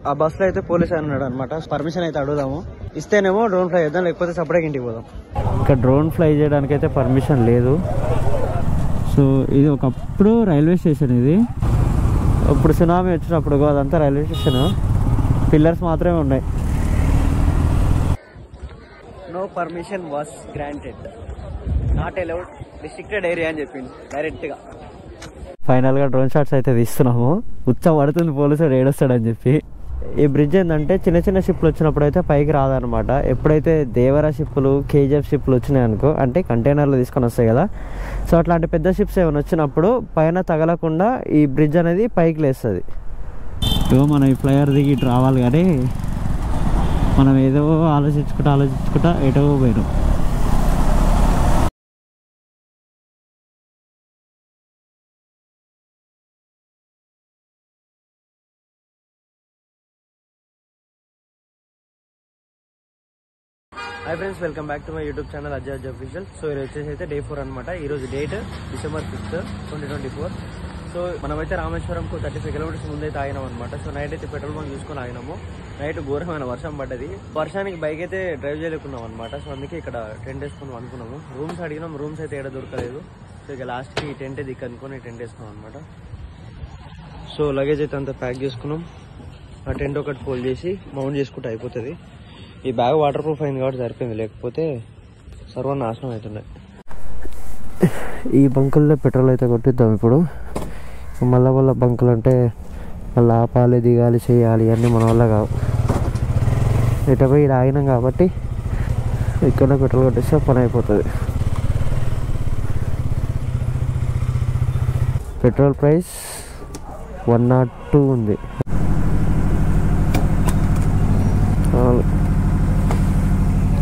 ఆ బస్ లో అయితే పోలీస్ ఆయన ఉన్నాడు అనమాట. పర్మిషన్ అయితే అడుగుదాము, ఇస్తేనేమో డ్రోన్ ఫ్లై చేద్దాం, లేకపోతే సపరేట్గా ఇంటికి పోదాం. ఇక్కడ డ్రోన్ ఫ్లై చేయడానికి అయితే పర్మిషన్ లేదు. సో ఇది ఒకప్పుడు రైల్వే స్టేషన్. ఇది ఇప్పుడు సునామీ వచ్చినప్పుడు అదంతా రైల్వే స్టేషన్, పిల్లర్స్ మాత్రమే ఉన్నాయి. No permission was granted, not allowed, restricted area అని చెప్పింది డైరెక్ట్గా. ఫైనల్గా డ్రోన్ షాట్స్ అయితే తీస్తున్నాము. ఉత్సవ పడుతుంది పోలీసుడు ఏడొస్తాడని చెప్పి. ఈ బ్రిడ్జ్ ఏంటంటే చిన్న చిన్న షిప్లు వచ్చినప్పుడు అయితే పైకి రాదనమాట. ఎప్పుడైతే దేవరా షిప్పులు, కేజీఎఫ్ షిప్లు వచ్చినాయి అనుకో, అంటే కంటైనర్లు తీసుకొని వస్తాయి కదా, సో అట్లాంటి పెద్ద షిప్స్ ఏమైనా వచ్చినప్పుడు పైన తగలకుండా ఈ బ్రిడ్జ్ అనేది పైకి లేస్తుంది. మనం ఈ ఫ్లైఓవర్ దిగి ఇటు రావాలి, కానీ మనం ఏదో ఆలోచించుకుంటా ఎటో పోయినాం. Hi friends, welcome back to my YouTube channel Ajay official. So ఈరోజు వచ్చేసి అయితే Day 4 అనమాట. ఈరోజు డేట్ December 5th, 2024. సో మనమైతే రామేశ్వరంకు 35 కిలోమీటర్స్ ముందైతే ఆగినాం అనమాట. సో నైట్ అయితే పెట్రోల్ బంక్ చూసుకొని ఆగినాము. నైట్ ఘోరమైన వర్షం పడ్డది. వర్షానికి బైక్ అయితే డ్రైవ్ చేయలేకున్నాం అనమాట. సో అందుకే ఇక్కడ టెంట్ వేసుకుని అనుకున్నాము. రూమ్స్ అడిగినాం, రూమ్స్ అయితే ఏడ దొరకలేదు. సో ఇక లాస్ట్కి టెంట్ దిక్కు అనుకుని టెంట్ వేసుకున్నాం అనమాట. సో లగేజ్ అయితే అంతా ప్యాక్ చేసుకున్నాం. ఆ టెంట్ ఒకటి ఫోల్డ్ చేసి మౌంట్ చేసుకుంటే అయిపోతుంది. ఈ బ్యాగ్ వాటర్ ప్రూఫ్ అయింది కాబట్టి సరిపోయింది, లేకపోతే సర్వనాశనం అవుతుండే. ఈ బంకుల్లో పెట్రోల్ అయితే కొట్టిద్దాం ఇప్పుడు. మళ్ళా బంకులు అంటే మళ్ళీ ఆపాలి, దిగాలి, చేయాలి, అన్నీ మన వల్ల కావు. ఇటు పోయి ఇలా ఆగినాం కాబట్టి ఇక్కడ పెట్రోల్ కొట్టేస్తే పని అయిపోతుంది. పెట్రోల్ ప్రైస్ 102 ఉంది.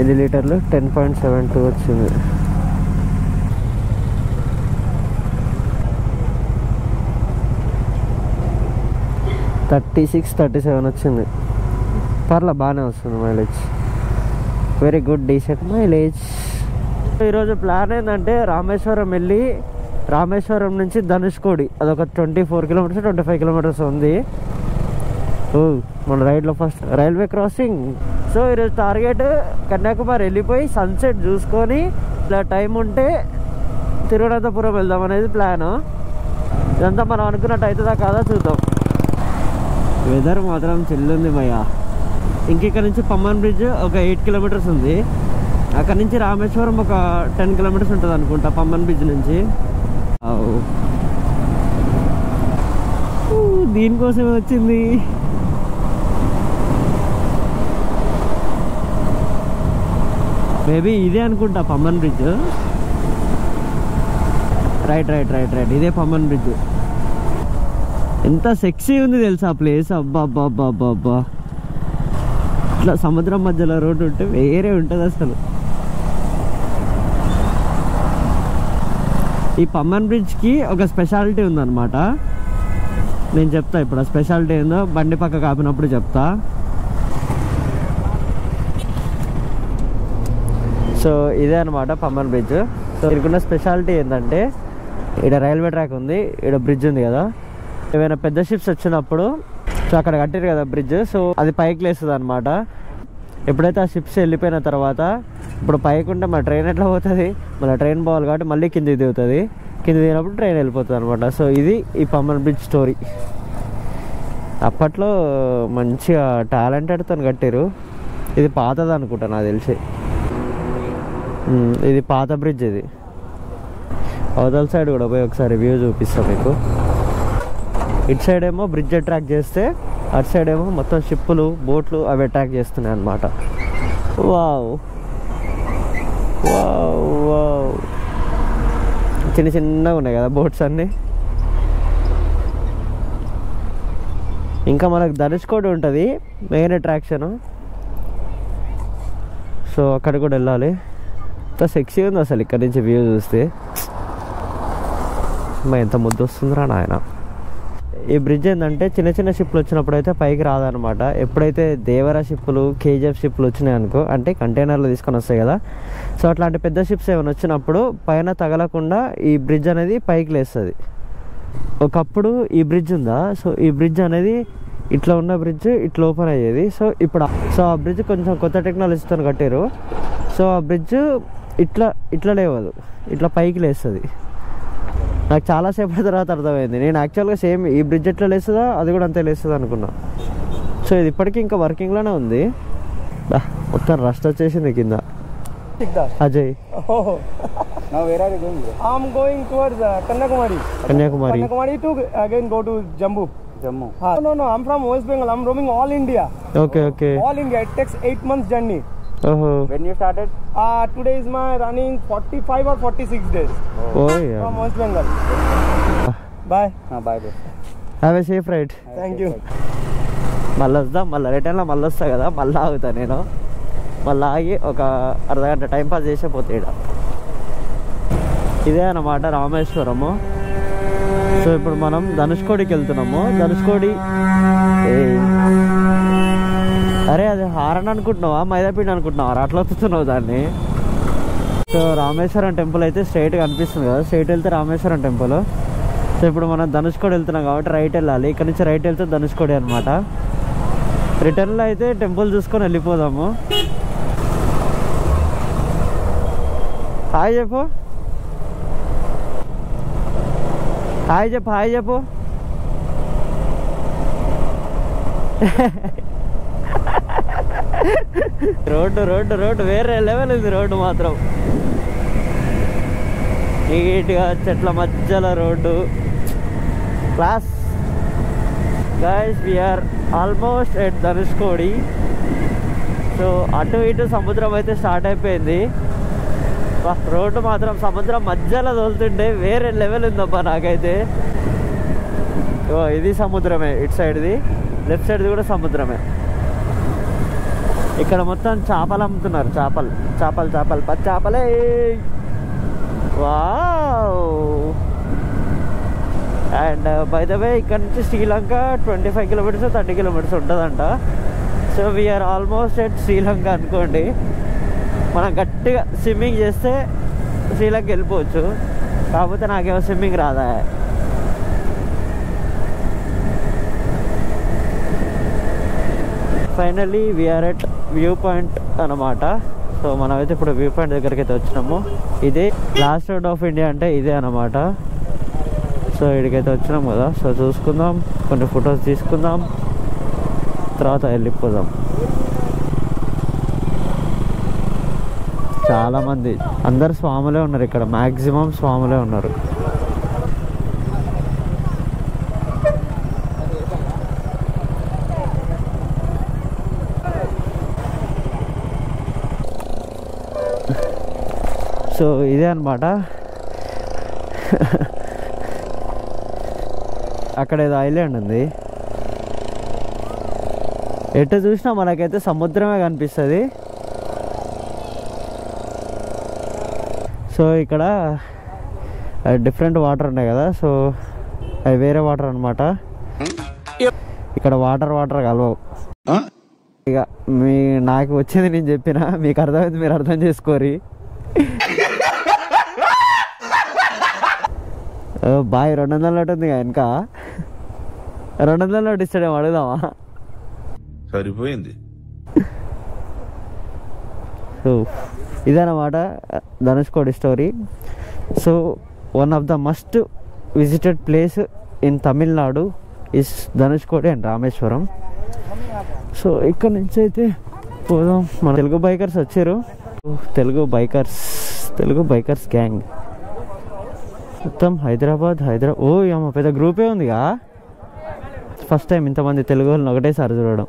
ఎన్ని లీటర్లు? 10.72 వచ్చింది. $36-37 వచ్చింది. పర్లా బాగానే వస్తుంది mileage, very good, decent mileage. ఈరోజు ప్లాన్ ఏంటంటే రామేశ్వరం వెళ్ళి రామేశ్వరం నుంచి ధనుష్కోడి, అదొక 24 కిలోమీటర్స్ 25 కిలోమీటర్స్ ఉంది. మన రైడ్లో ఫస్ట్ రైల్వే క్రాసింగ్. సో ఈరోజు టార్గెట్ కన్యాకుమారి వెళ్ళిపోయి సన్సెట్ చూసుకొని ఇలా టైం ఉంటే తిరువనంతపురం వెళ్దాం అనేది ప్లాన్. ఇదంతా మనం అనుకున్నట్టు అవుతుందా కాదా చూద్దాం. వెదర్ మాత్రం చిల్లుంది భయ్యా. ఇంకిక్కడ నుంచి పమ్మన్ బ్రిడ్జ్ ఒక 8 కిలోమీటర్స్ ఉంది. అక్కడ నుంచి రామేశ్వరం ఒక 10 కిలోమీటర్స్ ఉంటుంది అనుకుంటా పమ్మన్ బ్రిడ్జ్ నుంచి. దీనికోసమే వచ్చింది. మేబీ ఇదే అనుకుంటా పమ్మన్ బ్రిడ్జ్. రైట్, ఇదే పమ్మన్ బ్రిడ్జ్. ఎంత సెక్సీ ఉంది తెలుసా ఆ ప్లేస్. అబ్బా, ఇట్లా సముద్రం మధ్యలో రోడ్డు ఉంటే వేరే ఉంటుంది అసలు. ఈ పమ్మన్ బ్రిడ్జ్కి ఒక స్పెషాలిటీ ఉందన్నమాట. నేను చెప్తా ఇప్పుడు ఆ స్పెషాలిటీ ఏందో, బండి పక్క కాపినప్పుడు చెప్తా. సో ఇదే అనమాట పమ్మన్ బ్రిడ్జ్. సో ఇక్కడున్న స్పెషాలిటీ ఏంటంటే ఇక్కడ రైల్వే ట్రాక్ ఉంది, ఇక్కడ బ్రిడ్జ్ ఉంది కదా. ఏమైనా పెద్ద షిప్స్ వచ్చినప్పుడు సో అక్కడ కట్టారు కదా బ్రిడ్జ్, సో అది పైకి లేస్తుంది అనమాట. ఎప్పుడైతే ఆ షిప్స్ వెళ్ళిపోయిన తర్వాత ఇప్పుడు పైకి ఉంటే మన ట్రైన్ ఎట్లా పోతుంది, మళ్ళీ ట్రైన్ పోవాలి కాబట్టి మళ్ళీ కిందికి దిగుతుంది. కింద దిగినప్పుడు ట్రైన్ వెళ్ళిపోతుంది అనమాట. సో ఇది ఈ పమ్మన్ బ్రిడ్జ్ స్టోరీ. అప్పట్లో మంచిగా టాలెంటెడ్తో కట్టారు. ఇది పాతది అనుకుంటా నాకు తెలిసి. ఇది పాత బ్రిడ్జ్. ఇది అవతల సైడ్ కూడా పోయి ఒకసారి వ్యూ చూపిస్తాం మీకు. ఇటు సైడ్ ఏమో బ్రిడ్జ్ అట్రాక్ట్ చేస్తే, అటు సైడ్ ఏమో మొత్తం షిప్పులు, బోట్లు అవి అట్రాక్ట్ చేస్తున్నాయి అన్నమాట. వావ్, చిన్నగా ఉన్నాయి కదా బోట్స్ అన్నీ. ఇంకా మనకు ధనుష్కోడి ఉంటుంది మెయిన్ అట్రాక్షన్. సో అక్కడ కూడా వెళ్ళాలి. ఎంత సెక్సీ ఉంది అసలు ఇక్కడ నుంచి వ్యూ చూస్తే. ఎంత ముద్దు వస్తుందిరా నాయన. ఈ బ్రిడ్జ్ ఏంటంటే చిన్న చిన్న షిప్లు వచ్చినప్పుడు అయితే పైకి రాదనమాట. ఎప్పుడైతే దేవరా షిప్పులు, కేజీఎఫ్ షిప్లు వచ్చినాయి అనుకో, అంటే కంటైనర్లు తీసుకొని వస్తాయి కదా, సో అట్లాంటి పెద్ద షిప్స్ ఏమైనా వచ్చినప్పుడు పైన తగలకుండా ఈ బ్రిడ్జ్ అనేది పైకి లేస్తుంది. ఒకప్పుడు ఈ బ్రిడ్జ్ ఉందా, సో ఈ బ్రిడ్జ్ అనేది ఇట్లా ఉన్న బ్రిడ్జ్ ఇట్లా ఓపెన్ అయ్యేది. సో ఇప్పుడు ఆ బ్రిడ్జ్ కొంచెం కొత్త టెక్నాలజీతో కట్టారు. సో ఆ బ్రిడ్జ్ ఇట్లా లేవదు, ఇట్లా పైకి లేస్తుంది. నాకు చాలాసేపటి తర్వాత అర్థమైంది. నేను యాక్చువల్గా సేమ్ ఈ బ్రిడ్జ్ ఎట్లా లేస్తుందా అది కూడా అంతే లేస్తుంది అనుకున్నా. సో ఇది ఇప్పటికీ ఇంకా వర్కింగ్లోనే ఉంది. మొత్తం రస్ట్ వచ్చేసింది కింద. Ajay, Now where are you going, bro? I'm going towards Kanyakumari. Kanyakumari to again go to Jammu. No, I'm from West Bengal. I'm roaming all India. Okay. All India. It takes 8 months journey. When you started? Today is my running 45 or 46 days. Yeah. From West Bengal. Bye. Bye, bro. Have a safe ride. Thank you. మళ్ళీ వద్దాం, మళ్ళీ రిటర్న్లో మళ్ళీ వస్తా కదా, మళ్ళీ ఆగుతా నేను. మళ్ళీ ఆగి ఒక అర్ధగంట టైంపాస్ చేసే పోతే ఇక్కడ. ఇదే అన్నమాట రామేశ్వరము. సో ఇప్పుడు మనం ధనుష్కోడికి వెళ్తున్నాము. ధనుష్కోడి అరే అది హారన్ అనుకుంటున్నావా, మైదాపిండి అనుకుంటున్నావా, అట్లా వస్తున్నావు దాన్ని. సో రామేశ్వరం టెంపుల్ అయితే స్ట్రైట్గా అనిపిస్తుంది కదా, స్ట్రైట్ వెళ్తే రామేశ్వరం టెంపుల్. సో ఇప్పుడు మనం ధనుష్కోడి వెళ్తున్నాం కాబట్టి రైట్ వెళ్ళాలి. ఇక్కడ నుంచి రైట్ వెళ్తే ధనుష్కోడి అనమాట. రిటర్న్లో అయితే టెంపుల్ చూసుకొని వెళ్ళిపోదాము. హాయ్ చెప్పు, హాయ్ చెప్పు. రోడ్డు వేరే లెవెల్ ఉంది. రోడ్డు మాత్రం నీట్గా చెట్ల మధ్యలో road class. Guys we're almost at Dhanushkodi. So అటు ఇటు సముద్రం అయితే స్టార్ట్ అయిపోయింది. రోడ్డు మాత్రం సముద్రం మధ్యలో తోలుతుంటే వేరే లెవెల్ ఉందబ్బా నాకైతే. ఇది సముద్రమే, ఇటు సైడ్ది, లెఫ్ట్ సైడ్ది కూడా సముద్రమే. ఇక్కడ మొత్తం చేపలు అమ్ముతున్నారు. చేపలు పచ్చి చేపలే. Wow. And by the way ఇక్కడ నుంచి శ్రీలంక 25 కిలోమీటర్స్ 30 కిలోమీటర్స్ ఉంటుందంట. So we are almost at Sri Lanka అనుకోండి. మనం గట్టిగా స్విమ్మింగ్ చేస్తే శ్రీలంక వెళ్ళిపోవచ్చు. కాకపోతే నాకేమో స్విమ్మింగ్ రాదా. Finally we're at view point అన్నమాట. సో మనమైతే ఇప్పుడు వ్యూ పాయింట్ దగ్గరికి అయితే వచ్చినాము. ఇదే లాస్ట్ రోడ్ ఆఫ్ ఇండియా అంటే ఇదే అన్నమాట. సో ఇక్కడికైతే వచ్చినాం కదా. సో చూసుకుందాం, కొన్ని ఫొటోస్ తీసుకుందాం, తర్వాత వెళ్ళిపోదాం. చాలామంది, అందరు స్వాములే ఉన్నారు ఇక్కడ, మ్యాక్సిమం స్వాములే ఉన్నారు. సో ఇదే అన్నమాట. అక్కడ ఏదో ఐలాండ్ ఉంది. ఎటు చూసినా మనకైతే సముద్రమే కనిపిస్తుంది. సో ఇక్కడ డిఫరెంట్ వాటర్ ఉన్నాయి కదా. సో అవి వేరే వాటర్ అనమాట. ఇక్కడ వాటర్ కలవవు. ఇక నాకు వచ్చేది నేను చెప్పిన, మీకు అర్థమైంది, మీరు అర్థం చేసుకోరి. బాయ్ 200 నోట్ ఉంది వెనక. 200 నోట్ ఇస్తాడేమో, అడుగుదామా? సరిపోయింది. సో ఇదన్నమాట Dhanushkodi story. So one of the must visited place in Tamil Nadu is Dhanushkodi and Rameswaram. So ఇక్కడ నుంచి అయితే పోదాం. మన తెలుగు బైకర్స్ వచ్చారు. తెలుగు బైకర్స్ గ్యాంగ్ మొత్తం హైదరాబాద్. ఓ అమ్మ, పెద్ద గ్రూపే ఉందిగా. ఫస్ట్ టైం ఇంతమంది తెలుగు వాళ్ళని ఒకటేసారి చూడడం.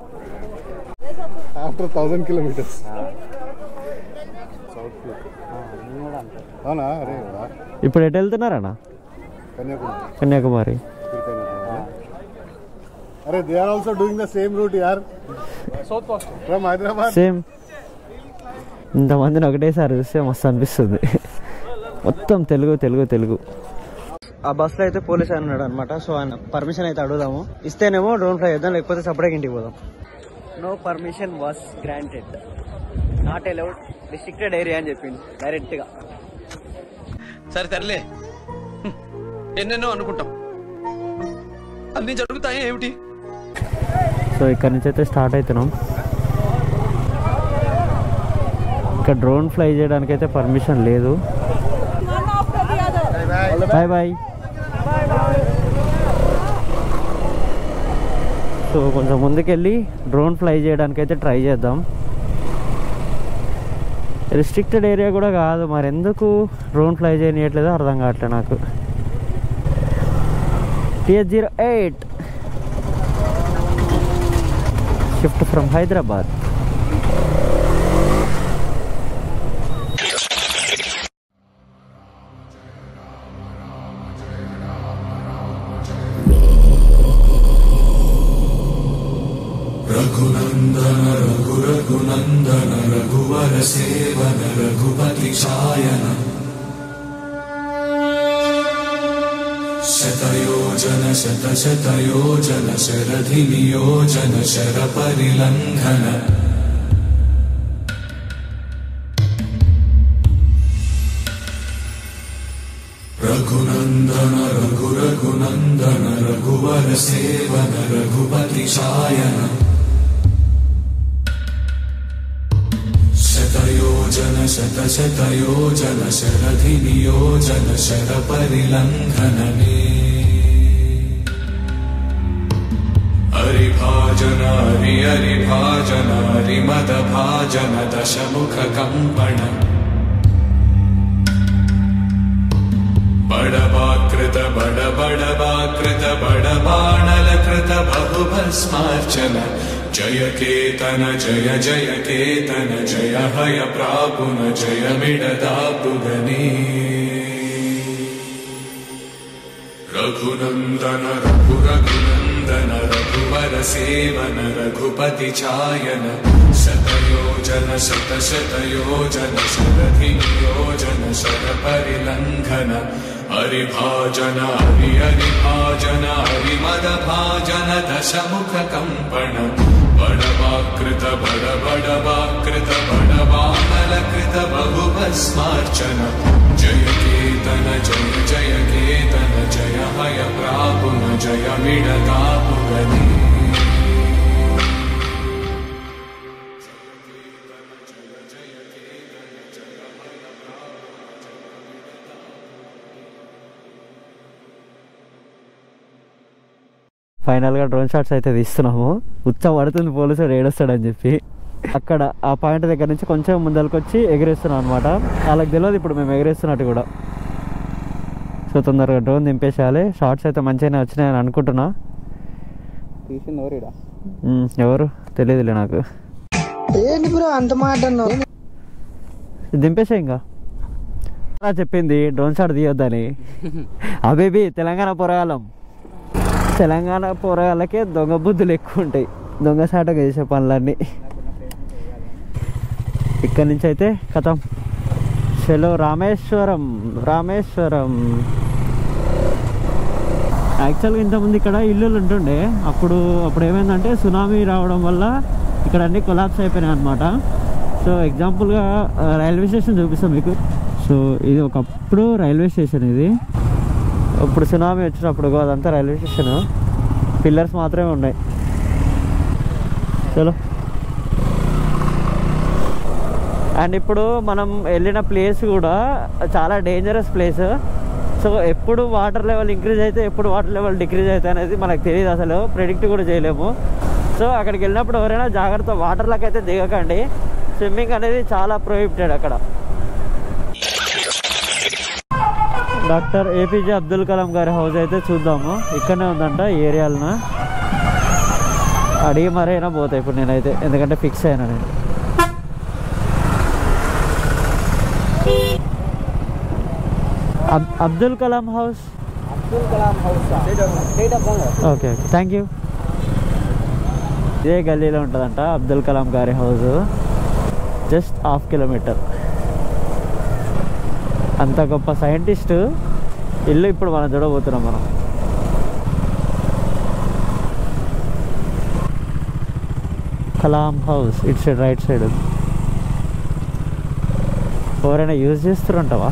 After 1000 kilometres. ఇప్పుడు ఎటు వెళ్తున్నారన్నా? కన్యాకుమారి. అరే they are also doing the same route యార్, ఫ్రమ్ హైదరాబాద్. సేమ్. ఇంతమందిని ఒకటేసారి చూస్తే మస్తు అనిపిస్తుంది. మొత్తం తెలుగు. ఆ బస్సులో అయితే పోలీస్ ఆయన ఉన్నాడు అనమాట. సో ఆయన పర్మిషన్ అయితే అడుగుదాము. ఇస్తేనేమో డ్రోన్ ఫ్లై చేద్దాం, లేకపోతే సపరేట్గా ఇంటికి పోదాం. No permission was granted, not allowed, restricted area అని చెప్పింది డైరెక్ట్గా. సరే తరలే, ఎన్నెన్నో అనుకుంటాం, అన్ని జరుగుతాయి ఏమిటి? సో ఇక్కడ నుంచి అయితే స్టార్ట్ అవుతున్నాం. ఇక్కడ డ్రోన్ ఫ్లై చేయడానికి అయితే పర్మిషన్ లేదు. Bye bye. సో కొంచెం ముందుకెళ్ళి డ్రోన్ ఫ్లై చేయడానికి అయితే ట్రై చేద్దాం. రిస్ట్రిక్టెడ్ ఏరియా కూడా కాదు, మరి ఎందుకు డ్రోన్ ఫ్లై చేయనియట్లేదో అర్థం కావట్లేదు నాకు. TH-08 shift from Hyderabad. Raghunandana Raghu Raghunandana రఘువర సేవన రఘుపతి ఛాయన శతయోజన శత శతయోజన శరధి నియోజన శర పరిలంఘన రఘునందన రఘు రఘునందన రఘువర సేవన రఘుపతి ఛాయన శతయోజన శత శతయోజన శరధి నియోజన శర పరిలంఘననే హరిభాజన హరి హరిభాజన హరిమద భాజన దశముఖ కంపణ బడబాకృత బడబడబాకృత బడబాణలకృత బహుభస్మార్చన జయ కేతన జయ జయ కేతన జయ హయ ప్రాపున జయ మిడదాపుగనే రఘునందన రఘు రఘునందన రఘువర సేవన రఘుపతి ఛాయన శతయోజన శత శతయోజన శరధి నియోజన శర పరిలంఘన హరిభాజన హరి హరిభాజన హరిమద భాజన దశముఖ కంపణ బడబాకృత బడబడబాకృత బడబాణలకృత బహుభస్మార్చన జయ కేతన జయ జయ కేతన జయ హయ ప్రాపున జయ మిడతాపుగనే ఫైనల్గా డ్రోన్ షాట్స్ అయితే తీస్తున్నాము. ఉచ్చ పడుతుంది పోలీసుడు ఏడుస్తాడని చెప్పి. అక్కడ ఆ పాయింట్ దగ్గర నుంచి కొంచెం ముందరికి వచ్చి ఎగిరేస్తున్నాం అనమాట. వాళ్ళకి తెలియదు ఇప్పుడు మేము ఎగిరేస్తున్నట్టు కూడా. సో తొందరగా డ్రోన్ దింపేసేయాలి. షార్ట్స్ అయితే మంచిగానే వచ్చినాయని అనుకుంటున్నా. ఎవరు తెలియదులే నాకు. దింపేసా ఇంకా చెప్పింది డ్రోన్ షాట్ తీయొద్దని. అబేబీ తెలంగాణ పోరాగాలం. తెలంగాణ పోరాగాలకే దొంగ బుద్ధులు ఎక్కువ ఉంటాయి, దొంగ సాటగా చేసే పనులన్నీ. ఇక్కడి నుంచి అయితే కథం చలో రామేశ్వరం. రామేశ్వరం యాక్చువల్గా ఇంతకుముందు ఇక్కడ ఇల్లులు ఉంటుండే. అప్పుడు ఏమైందంటే సునామీ రావడం వల్ల ఇక్కడ అన్నీ కొలాప్స్ అయిపోయినాయి అనమాట. సో ఎగ్జాంపుల్గా రైల్వే స్టేషన్ చూపిస్తాం మీకు. సో ఇది ఒకప్పుడు రైల్వే స్టేషన్. ఇది ఇప్పుడు సునామీ వచ్చినప్పుడు అదంతా రైల్వే స్టేషన్, పిల్లర్స్ మాత్రమే ఉన్నాయి. చలో. అండ్ ఇప్పుడు మనం వెళ్ళిన ప్లేస్ కూడా చాలా డేంజరస్ ప్లేస్. సో ఎప్పుడు వాటర్ లెవెల్ ఇంక్రీజ్ అయితే ఎప్పుడు వాటర్ లెవెల్ డిక్రీజ్ అయితే అనేది మనకు తెలియదు, అసలు ప్రెడిక్ట్ కూడా చేయలేము. సో అక్కడికి వెళ్ళినప్పుడు ఎవరైనా జాగ్రత్త, వాటర్లోకి అయితే దిగకండి. స్విమ్మింగ్ అనేది చాలా ప్రొహిబిటెడ్ అక్కడ. డాక్టర్ APJ అబ్దుల్ కలాం గారి హౌస్ అయితే చూద్దాము. ఇక్కడనే ఉందంట ఈ ఏరియాలన. అడిగి మరైనా పోతాయి ఇప్పుడు నేనైతే, ఎందుకంటే ఫిక్స్ అయినా నేను. Abdul Kalam house. Okay, thank you. ఇదే గల్లీలో ఉంటుందంట అబ్దుల్ కలాం గారి హౌస్. Just 1/2 kilometre. అంత గొప్ప సైంటిస్ట్ ఇల్లు ఇప్పుడు మనం చూడబోతున్నాం. మనం Kalam house it side right side. ఎవరైనా యూజ్ చేస్తారంటావా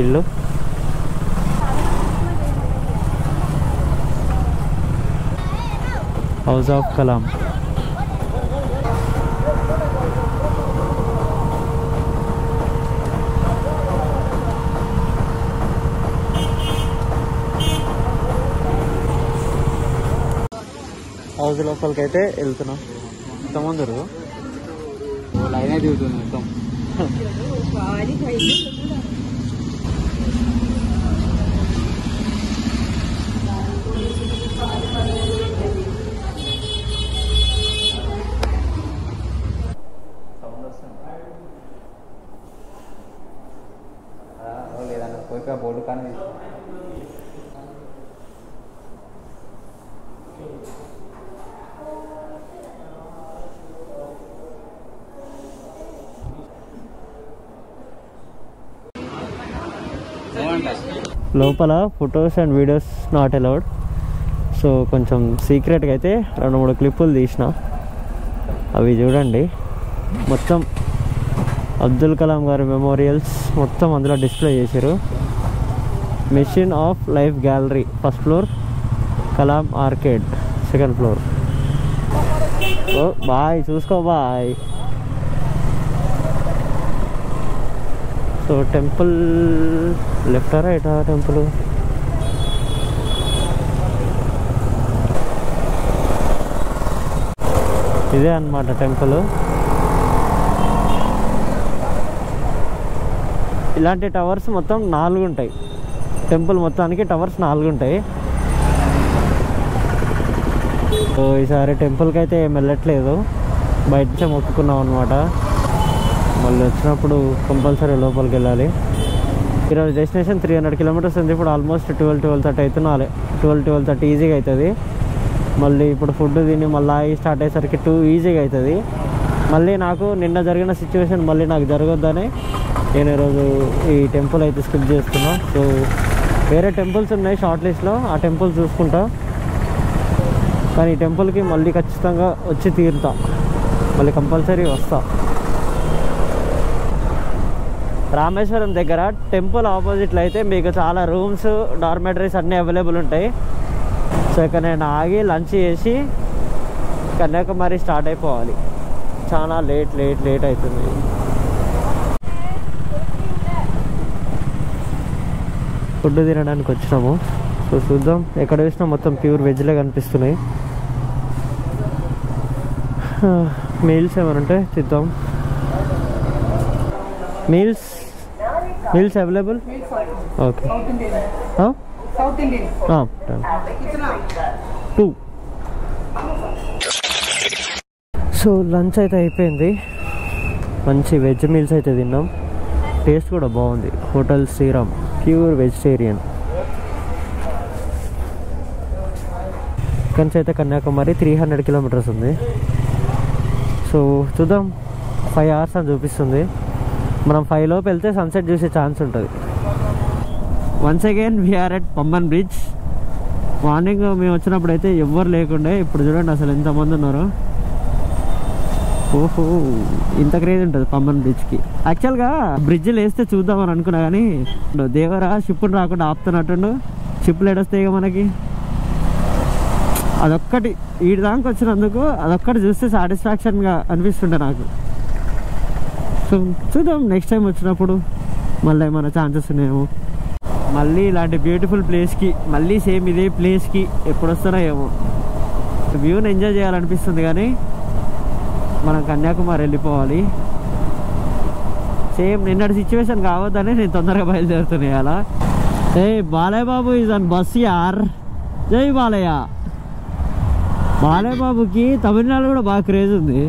ఇల్లు? House of Kalam. రోజు లోపలికి అయితే వెళ్తున్నాం. ఇంతమంది లైన్ అయితే దిగుతుంది మొత్తం. లేదన్న పోయిపోయి బోర్డు కానీ లోపల photos and videos not allowed. So కొంచెం సీక్రెట్గా అయితే 2-3 క్లిప్పులు తీసిన. అవి చూడండి. మొత్తం అబ్దుల్ కలాం గారి మెమోరియల్స్ మొత్తం అందులో డిస్ప్లే చేశారు. Mission of life gallery first floor, Kalam arcade second floor. ఓ బాయ్, చూసుకో బాయ్. సో టెంపుల్ లెఫ్ట్ రైటా? టెంపుల్ ఇదే అన్నమాట టెంపుల్. ఇలాంటి టవర్స్ మొత్తం 4 ఉంటాయి. టెంపుల్ మొత్తానికి టవర్స్ 4 ఉంటాయి. సో ఈసారి టెంపుల్కి అయితే ఏం వెళ్ళట్లేదు, బయట నుంచే మొక్కుకున్నాం అనమాట. మళ్ళీ వచ్చినప్పుడు కంపల్సరీ లోపలికి వెళ్ళాలి. ఈరోజు డెస్టినేషన్ 300 కిలోమీటర్స్ ఉంది. ఇప్పుడు ఆల్మోస్ట్ 12-12:30 అవుతున్నాలి. 12-12:30 ఈజీగా అవుతుంది. మళ్ళీ ఇప్పుడు ఫుడ్ తిని మళ్ళీ స్టార్ట్ అయ్యేసరికి 2 ఈజీగా అవుతుంది. మళ్ళీ నాకు నిన్న జరిగిన సిచ్యువేషన్ మళ్ళీ నాకు జరగొద్దని నేను ఈరోజు ఈ టెంపుల్ అయితే స్కిప్ చేస్తున్నా. సో వేరే టెంపుల్స్ ఉన్నాయి షార్ట్ లిస్ట్లో, ఆ టెంపుల్ చూసుకుంటా. కానీ ఈ టెంపుల్కి మళ్ళీ ఖచ్చితంగా వచ్చి తీరుతా, మళ్ళీ కంపల్సరీ వస్తా. రామేశ్వరం దగ్గర టెంపుల్ ఆపోజిట్లో అయితే మీకు చాలా రూమ్స్, డార్మెటరీస్ అన్నీ అవైలబుల్ ఉంటాయి. సో ఇక్కడ నేను ఆగి లంచ్ చేసి కన్యాకుమారి స్టార్ట్ అయిపోవాలి. చాలా లేట్ అవుతుంది. ఫుడ్ తినడానికి వచ్చినాము. సో చూద్దాం, ఎక్కడ చూసినా మొత్తం ప్యూర్ వెజ్లే కనిపిస్తున్నాయి. మీల్స్ ఏమైనా ఉంటే చూద్దాం. Meals available? Okay. South Indian. 2. So lunch అయితే అయిపోయింది. మంచి వెజ్ మీల్స్ అయితే తిన్నాం. టేస్ట్ కూడా బాగుంది. Hotel Sriram, pure vegetarian. ఇక్కడి అయితే కన్యాకుమారి 300 కిలోమీటర్స్ ఉంది. సో చూద్దాం, 5 hours అని చూపిస్తుంది. మనం 5 లోపు వెళ్తే సన్సెట్ చూసే ఛాన్స్ ఉంటుంది. Once again we're at Pamban bridge. Morning మేము వచ్చినప్పుడు అయితే ఎవ్వరు లేకుండే. ఇప్పుడు చూడండి అసలు ఎంతమంది ఉన్నారో. ఓహో, ఇంత క్రేజ్ ఉంటుంది పంబన్ బ్రిడ్జ్కి. యాక్చువల్గా బ్రిడ్జ్ వేస్తే చూద్దామని అనుకున్నా, కానీ దేవరా షిప్ను రాకుండా ఆపుతున్నట్టుండు. షిప్లు ఎడొస్తాయి ఇక మనకి. అదొక్కటి వీడి దానికి వచ్చినందుకు అదొక్కటి చూస్తే సాటిస్ఫాక్షన్గా అనిపిస్తుండే నాకు. సో చూద్దాం నెక్స్ట్ టైం వచ్చినప్పుడు మళ్ళీ ఏమైనా ఛాన్సెస్ ఉన్నాయేమో. మళ్ళీ ఇలాంటి బ్యూటిఫుల్ ప్లేస్కి, మళ్ళీ సేమ్ ఇదే ప్లేస్కి ఎప్పుడు వస్తారో ఏమో. వ్యూని ఎంజాయ్ చేయాలనిపిస్తుంది, కానీ మనం కన్యాకుమారి వెళ్ళిపోవాలి. సేమ్ నిన్నటి సిచ్యువేషన్ కావద్దని నేను తొందరగా బయలుదేరుతున్నాయి. అలా ఏ Balayya Babu is on bus యార్. జై బాలయ్య. బాలయ్య బాబుకి తమిళనాడు కూడా బాగా క్రేజ్ ఉంది.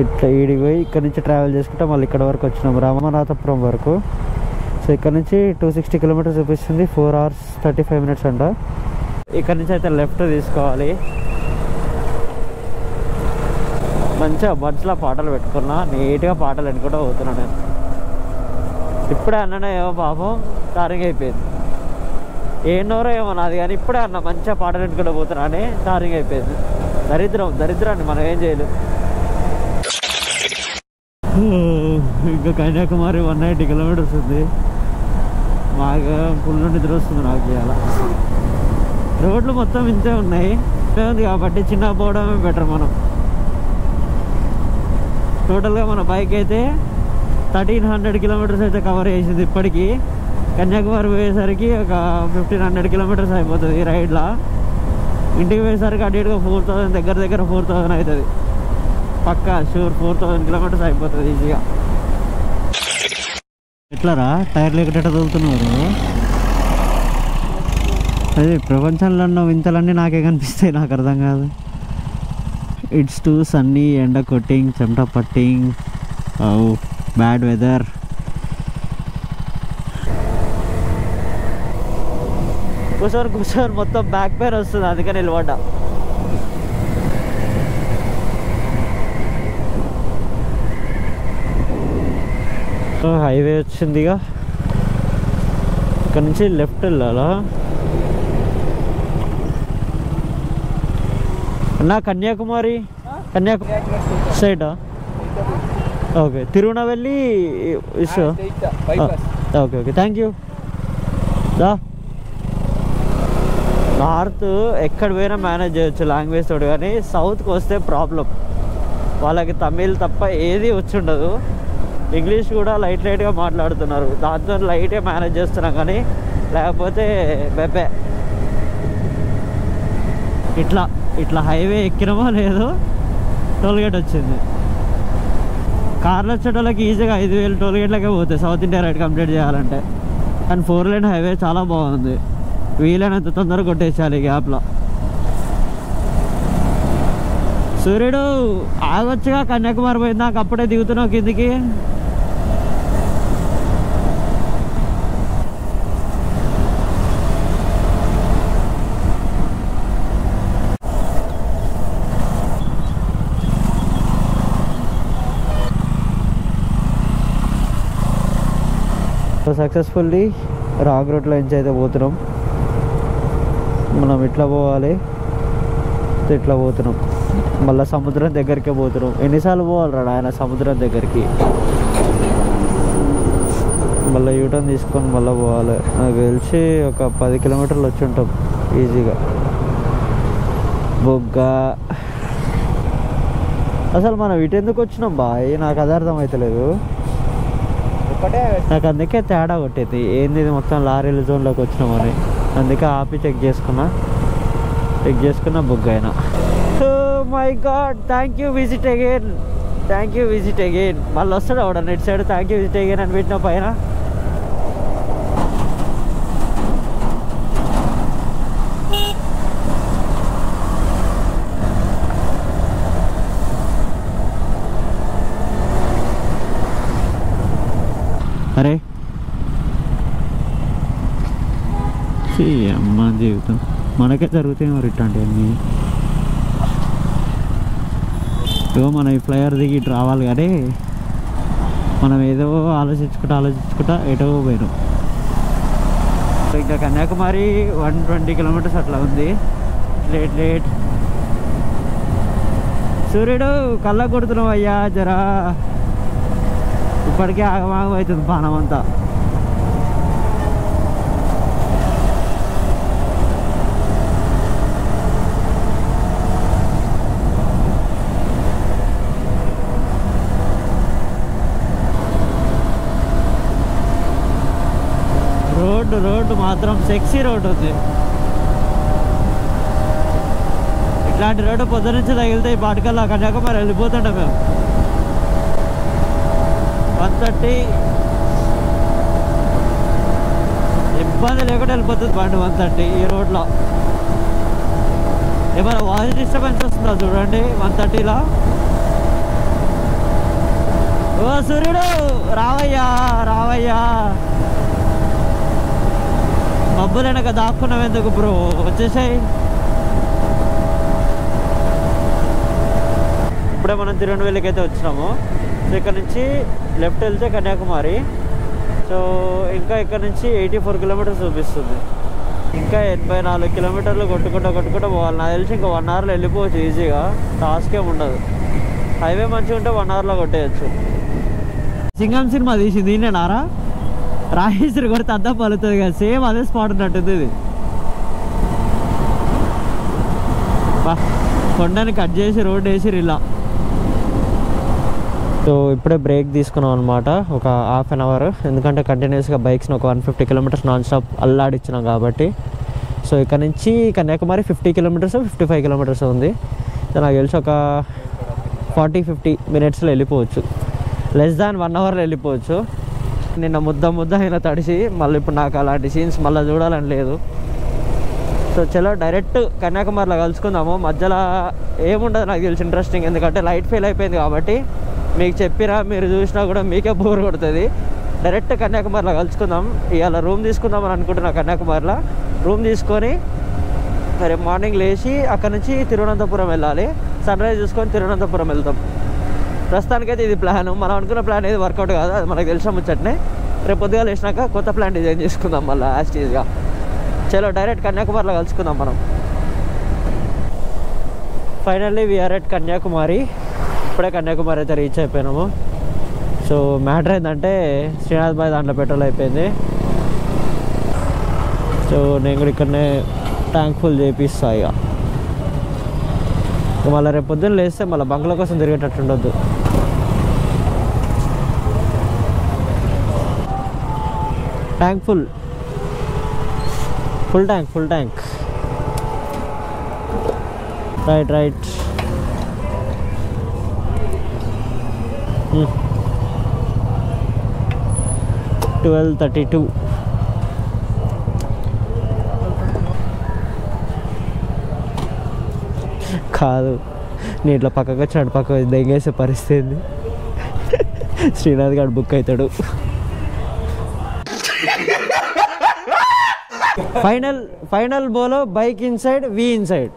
ఇట్లా ఈడికి పోయి ఇక్కడ నుంచి ట్రావెల్ చేసుకుంటే మళ్ళీ ఇక్కడ వరకు వచ్చినాం, రామనాథపురం వరకు. సో ఇక్కడ నుంచి 260 కిలోమీటర్స్ చూపిస్తుంది. 4 hours 35 minutes అంట. ఇక్కడ నుంచి అయితే లెఫ్ట్ తీసుకోవాలి. మంచిగా బడ్స్లో పాటలు పెట్టుకున్నా, నీట్గా పాటలు పెట్టుకుంటూ పోతున్నా నేను. ఇప్పుడే అన్ననే ఏమో పాపం టారింగ్ అయిపోయింది. ఏనోరో ఏమో నాది, కానీ ఇప్పుడే అన్న మంచిగా పాటలు పెట్టుకుంటూ పోతున్నా అని టారింగ్ అయిపోయింది. దరిద్రాన్ని మనం ఏం చేయలేం. ఇంకా కన్యాకుమారి 180 కిలోమీటర్స్ ఉంది. బాగా ఫుల్ నిద్ర వస్తుంది నాకు. అలా రోడ్లు మొత్తం ఇంతే ఉన్నాయి కాబట్టి చిన్న పోవడమే బెటర్. మనం టోటల్గా మన బైక్ అయితే 1300 కిలోమీటర్స్ అయితే కవర్ చేసింది ఇప్పటికీ. కన్యాకుమారి పోయేసరికి ఒక 1500 కిలోమీటర్స్ అయిపోతుంది రైడ్లో. ఇంటికి పోయేసరికి అటు ఇటుగా 4000 దగ్గర 4000 అవుతుంది పక్కా షూర్. 4000 కిలోమీటర్స్ అయిపోతుంది ఈజీగా. ఎట్లారా టైర్లు ఎక్కడెట్ట తోలుతున్నారు? అదే ప్రపంచంలో ఉన్న వింతలన్నీ నాకే కనిపిస్తాయి, నాకు అర్థం కాదు. ఇట్స్ టూ సన్నీ, ఎండ కొట్టింగ్, చెమట పట్టింగ్, బ్యాడ్ వెదర్. కూర్చొని మొత్తం బ్యాక్ పెయిన్ వస్తుంది, అందుకని నిలబడ్డా. హైవే వచ్చిందిగా, ఇక్కడ నుంచి లెఫ్ట్ వెళ్ళాలా? నా కన్యాకుమారి సైడా? Okay, Tirunelveli okay okay, thank you. North ఎక్కడ పోయినా మేనేజ్ చేయొచ్చు లాంగ్వేజ్ తోటి, కానీ సౌత్కి వస్తే ప్రాబ్లం. వాళ్ళకి తమిళ్ తప్ప ఏది వచ్చి ఉండదు. ఇంగ్లీష్ కూడా లైట్గా మాట్లాడుతున్నారు, దాంతో లైట్గా మేనేజ్ చేస్తున్నాం, కానీ లేకపోతే బెబ్బే. ఇట్లా హైవే ఎక్కినమో లేదో టోల్గేట్ వచ్చింది. కార్లో వచ్చేటోళ్ళకి ఈజీగా 5000 టోల్గేట్లకే పోతాయి సౌత్ ఇండియా రైడ్ కంప్లీట్ చేయాలంటే. కానీ 4 లేన్ హైవే చాలా బాగుంది, వీలైనంత తొందరగా కొట్టేసాలి ఈ గ్యాప్లో. సూర్యుడు ఆగొచ్చుగా, కన్యాకుమారి పోయిందాక అప్పుడే దిగుతున్నావు కిందికి. సక్సెస్ఫుల్లీ రాగ్ రోడ్లో నుంచి అయితే పోతున్నాం. మనం ఇట్లా పోవాలి, ఇట్లా పోతున్నాం, మళ్ళీ సముద్రం దగ్గరికే పోతున్నాం. ఎన్నిసార్లు పోవాలి ఆయన సముద్రం దగ్గరికి? మళ్ళీ యూటర్న్ తీసుకొని మళ్ళీ పోవాలి. నాకు తెలిసి ఒక 10 కిలోమీటర్లు వచ్చి ఉంటాం ఈజీగా. బొగ్గ అసలు మనం ఇటు ఎందుకు వచ్చినాం బాయ్, నాకు అది అర్థమవుతలేదు. నాకు అందుకే తేడా కొట్టేది, ఏంది ఇది మొత్తం లారీల జోన్లోకి వచ్చినామని. అందుకే ఆపి చెక్ చేసుకున్నా బుక్ అయినా. My god, thank you visit again. మళ్ళీ వస్తాడు అవడ net side thank you visit again అని పెట్టిన పైన. అరే అమ్మ జీవితం మనకే జరుగుతాయి మరి ఇట్లాంటివన్నీ. ఏవో మనం ఈ ఫ్లైయర్ దిగి ఇటు రావాలి, కానీ మనం ఏదో ఆలోచించుకుంటా ఎటో పోయినాం. ఇంకా కన్యాకుమారి 120 కిలోమీటర్స్ అట్లా ఉంది. లేట్ సూర్యుడు కళ్ళ కొడుతున్నావు అయ్యా, జరా ఇప్పటికే ఆగమాగం అవుతుంది పానం అంతా. రోడ్డు మాత్రం సెక్సీ రోడ్డు ఉంది. ఇట్లాంటి రోడ్డు పొద్దునుంచి తగిలితే ఈ పాటికల్లా కన్యాకుమారి వెళ్ళిపోతుంటాం మేము. 130 ఇబ్బంది లేకుండా వెళ్ళిపోతుంది బండి 130 ఈ రోడ్లో. ఏమైనా వాయిస్ డిస్టర్బెన్స్ వస్తుందా చూడండి 130లో. ఓ సూర్యుడు రావయ్యా, మబ్బులైనాక దాక్కున్నావు ఎందుకు బ్రో, వచ్చేసాయి. ఇప్పుడే మనం తిరువనవెల్లికి అయితే వచ్చినాము. సో ఇక్కడ నుంచి లెఫ్ట్ వెళ్తే కన్యాకుమారి. సో ఇంకా ఇక్కడ నుంచి 84 కిలోమీటర్స్ చూపిస్తుంది. ఇంకా 84 కిలోమీటర్లు కొట్టుకుంటూ పోవాలి. నాకు తెలిసి ఇంకా 1 అవర్లో వెళ్ళిపోవచ్చు ఈజీగా, టాస్క్ ఏమి ఉండదు. హైవే మంచిగా ఉంటే 1 అవర్లో కొట్టేయచ్చు. సింగం సినిమా తీసింది నేనారా, రాజేశ్వరి కొడితే అద్దం పలుతుంది కదా, సేమ్ అదే స్పాట్ ఉన్నట్టుంది ఇది. కొండని కట్ చేసి రోడ్ వేసి ఇలా. సో ఇప్పుడే బ్రేక్ తీసుకున్నాం అనమాట, ఒక ½ అవర్. ఎందుకంటే కంటిన్యూస్గా బైక్స్ని ఒక 150 కిలోమీటర్స్ నాన్ స్టాప్ అల్లాడిచ్చినాం కాబట్టి సో ఇక్కడ నుంచి కన్యాకుమారి 50 కిలోమీటర్స్ 55 కిలోమీటర్స్ ఉంది. సో నాకు తెలిసి ఒక 40-50 మినిట్స్లో వెళ్ళిపోవచ్చు, లెస్ దాన్ 1 అవర్లో వెళ్ళిపోవచ్చు. నిన్న ముద్ద అయినా తడిసి మళ్ళీ ఇప్పుడు నాకు అలాంటి సీన్స్ మళ్ళీ చూడాలని లేదు. సో చలో డైరెక్ట్ కన్యాకుమారిలో కలుసుకుందాము. మధ్యలో ఏముండదు నాకు తెలిసి ఇంట్రెస్టింగ్, ఎందుకంటే లైట్ ఫెయిల్ అయిపోయింది కాబట్టి మీకు చెప్పిరా మీరు చూసినా కూడా మీకే బోర్ కొడుతుంది. డైరెక్ట్ కన్యాకుమారిలో కలుసుకుందాం. ఇవాళ రూమ్ తీసుకుందామని అనుకుంటున్నా. కన్యాకుమారిలో రూమ్ తీసుకొని రేపు మార్నింగ్ లేచి అక్కడ నుంచి తిరువనంతపురం వెళ్ళాలి. సన్ రైజ్ చూసుకొని తిరువనంతపురం వెళ్తాం. ప్రస్తుతానికైతే ఇది ప్లాన్. మనం అనుకున్న ప్లాన్ ఏది వర్కౌట్ కాదు, అది మనకు తెలిసిన ముచ్చట్నే. రేపు పొద్దుగా లేచినాక కొత్త ప్లాన్ డిజైన్ చేసుకుందాం మళ్ళీ యాస్టీజ్గా. చలో డైరెక్ట్ కన్యాకుమారిలో కలుసుకుందాం మనం. Finally we're at Kanyakumari. ఇప్పుడే కన్యాకుమారి అయితే రీచ్ అయిపోయినాము. సో మ్యాటర్ ఏంటంటే శ్రీనాథ్ బాయ్ దాంట్లో పెట్రోల్ అయిపోయింది. సో నేను కూడా ఇక్కడనే ట్యాంక్ ఫుల్ చేపిస్తా. ఇక మళ్ళీ రేపు పొద్దున్న లేస్తే మళ్ళీ బంగ్లా కోసం తిరిగేటట్టు ఉండొద్దు. Tank full tank right 12:32. కాదు నీ ఇట్లా పక్కకు వచ్చినట్టు పక్క దెంగేసే పరిస్థితి. శ్రీనాథ్ గారు బుక్ అవుతాడు. ఫైనల్ బోలో బైక్ ఇన్సైడ్ వి ఇన్సైడ్.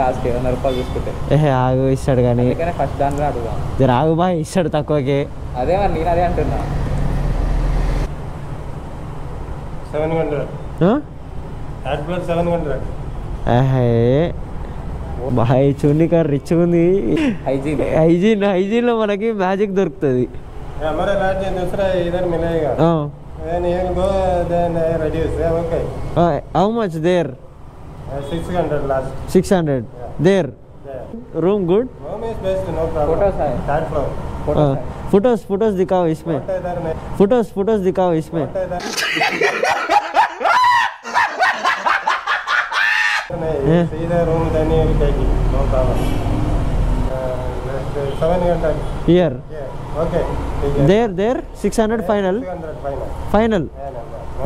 టాస్క్ 200 రూపాయలు తీసుకుంటే ఆగు ఇస్తాడు కానీ ఫస్ట్ దాంట్లో అడుగుదా రాగు బాయ్ ఇస్తాడు తక్కువకే. అదే మరి నేను అదే అంటున్నా. 700 యాడ్ ప్లస్ 700. బాయ్ చూడండి కార్ రిచ్ ఉంది. హైజీన్ లో మనకి మ్యాజిక్ దొరుకుతుంది. हमारा लास्ट दूसरा इधर मिलेगा. then you will go then reduce. Okay. How much there? 600 last. 600 there. Room good? Room is best, no problem. Photos है. Third floor. फोटोज दिखाओ इसमें. फोटोज दिखाओ इसमें. सीधा room then you will take it. No problem. 700. Here. Yeah. Okay. There 600 final. 600 final.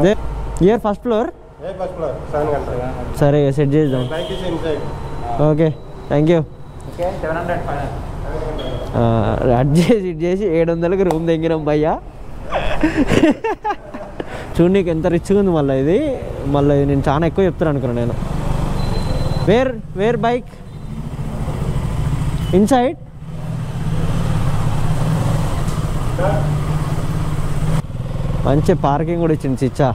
There. Here first floor. Yeah, first floor 700. సరే set చేద్దాం. Bike is inside. Okay thank you. Okay 700 final. It చేసి 700కి room తెంగినాం భయ్యా. చూడు నీకు ఎంత రిచ్గా ఉంది. మళ్ళీ ఇది నేను చాలా ఎక్కువ చెప్తాను అనుకున్నాను నేను. Where bike inside. మంచి పార్కింగ్ కూడా ఇచ్చింది చిచ్చా.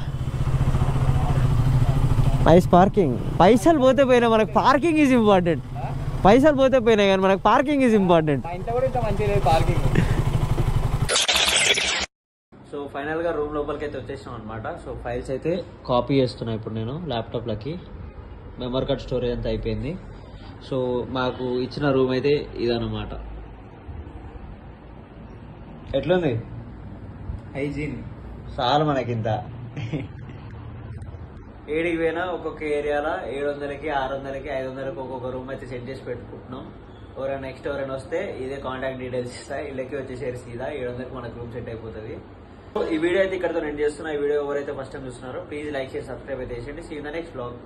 Nice parking. పైసలు పోతే పోయినా మనకు పార్కింగ్ ఈజ్ ఇంపార్టెంట్. పైసలు పోతే పోయినాయి కానీ మనకు పార్కింగ్ ఈజ్ ఇంపార్టెంట్. సో ఫైనల్గా రూమ్ లోపలికి అయితే వచ్చేసాం అనమాట. సో ఫైల్స్ అయితే కాపీ చేస్తున్నా ఇప్పుడు నేను ల్యాప్టాప్లకి. మెమరీ కార్డ్ స్టోరేజ్ అంతా అయిపోయింది. సో మాకు ఇచ్చిన రూమ్ అయితే ఇదన్నమాట. ఎట్లుంది హైజీన్ చాలు మనకింత. ఏడికి పోయినా ఒక్కొక్క ఏరియాలో 700కి 600కి 500కి ఒక్కొక్క రూమ్ అయితే సెట్ చేసి పెట్టుకుంటున్నాం. ఎవరైనా వస్తే ఇదే కాంటాక్ట్ డీటెయిల్స్ ఇస్తా. ఇళ్ళకి వచ్చేసేసి సీదా 700కి మనకు రూమ్ సెట్ అయిపోతుంది. ఈ వీడియో అయితే ఇక్కడతో నేను చేస్తున్నా. ఈ వీడియో ఎవరైతే ఫస్ట్ టైం చూస్తున్నారో ప్లీజ్ లైక్ చేసి సబ్స్క్రైబ్ అయితే చేయండి. See in the next vlog.